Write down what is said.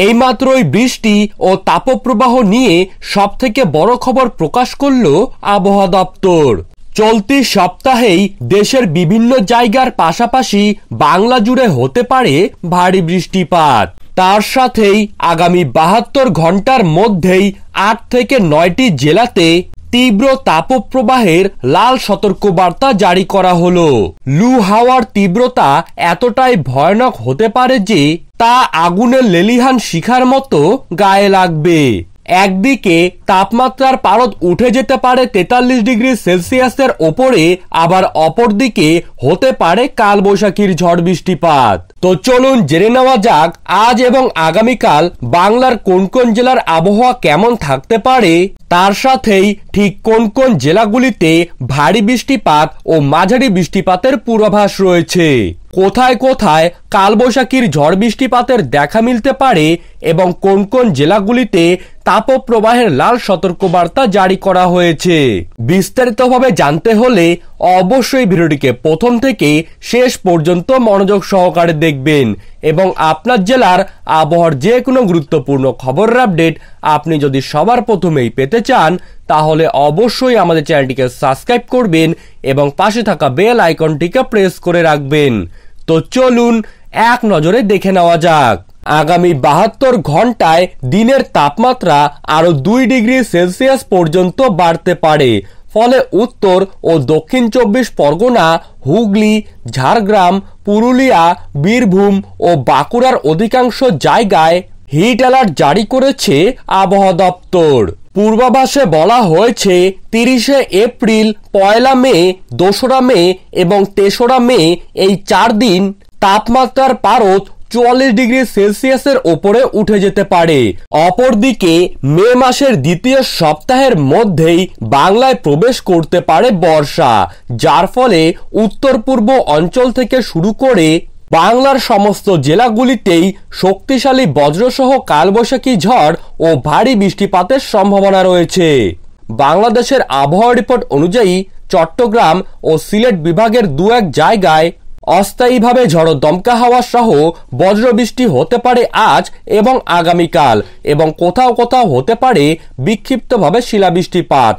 এইমাত্রই বৃষ্টি ও তাপপ্রবাহ নিয়ে সবথেকে বড় খবর প্রকাশ করল আবহাওয়া দপ্তর। চলতি সপ্তাহেই দেশের বিভিন্ন জায়গার পাশাপাশি বাংলা জুড়ে হতে পারে ভারী বৃষ্টিপাত। তার সাথেই আগামী 72 ঘন্টার মধ্যেই 8 থেকে 9টি জেলাতে তীব্র তাপপ্রবাহের লাল সতর্কবার্তা জারি করা হলো। লু হাওয়ার তীব্রতা এতটাই ভয়ানক হতে পারে যে তা আগুনের লেলিহান শিখার মতো গায়ে লাগবে। একদিকে তাপমাত্রার পারদ উঠে যেতে পারে 43 ডিগ্রি সেলসিয়াসের ওপরে, আবার অপরদিকে হতে পারে কালবৈশাখীর ঝড় বৃষ্টিপাত। তো চলুন জেনে নেওয়া যাক আজ এবং আগামীকাল বাংলার কোন কোন জেলার আবহাওয়া কেমন থাকতে পারে, তার সাথেই ঠিক কোন কোন জেলাগুলিতে ভারী বৃষ্টিপাত ও মাঝারি বৃষ্টিপাতের পূর্বাভাস রয়েছে, কোথায় কোথায় কালবৈশাখীর ঝড় বৃষ্টিপাতের দেখা মিলতে পারে এবং কোন কোন জেলাগুলিতে তাপপ্রবাহের লাল সতর্কবার্তা জারি করা হয়েছে। বিস্তারিতভাবে জানতে হলে অবশ্যই ভিডিওটিকে প্রথম থেকে শেষ পর্যন্ত মনোযোগ সহকারে দেখবেন এবং আপনার জেলার আবহাওয়ার যে কোনো গুরুত্বপূর্ণ খবরের আপডেট আপনি যদি সবার প্রথমেই পেতে চান তাহলে অবশ্যই আমাদের চ্যানেলটিকে সাবস্ক্রাইব করবেন এবং পাশে থাকা বেল আইকনটিকে প্রেস করে রাখবেন। তো চলুন এক নজরে দেখে নেওয়া যাক। আগামী 72 ঘন্টায় দিনের তাপমাত্রা আরো 2 ডিগ্রি সেলসিয়াস পর্যন্ত বাড়তে পারে, ফলে উত্তর ও দক্ষিণ 24 পরগনা, হুগলি, ঝাড়গ্রাম, পুরুলিয়া, বীরভূম ও বাঁকুড়ার অধিকাংশ জায়গায় হিট অ্যালার্ট জারি করেছে আবহাওয়া দপ্তর। পূর্বাভাসে বলা হয়েছে 30শে এপ্রিল, 1লা মে, 2রা মে এবং 3রা মে এই 4 দিন তাপমাত্রার পারদ 44 ডিগ্রি সেলসিয়াসের ওপরে উঠে যেতে পারে। অপরদিকে মে মাসের দ্বিতীয় সপ্তাহের মধ্যেই বাংলায় প্রবেশ করতে পারে বর্ষা, যার ফলে উত্তর পূর্ব অঞ্চল থেকে শুরু করে বাংলার সমস্ত জেলাগুলিতেই শক্তিশালী বজ্রসহ কালবৈশাখী ঝড় ও ভারী বৃষ্টিপাতের সম্ভাবনা রয়েছে। বাংলাদেশের আবহাওয়া রিপোর্ট অনুযায়ী চট্টগ্রাম ও সিলেট বিভাগের 2-1 জায়গায় অস্থায়ীভাবে ঝড়ো দমকা হাওয়া সহ বজ্রবৃষ্টি হতে পারে আজ এবং আগামীকাল, এবং কোথাও কোথাও হতে পারে বিক্ষিপ্তভাবে শিলাবৃষ্টিপাত।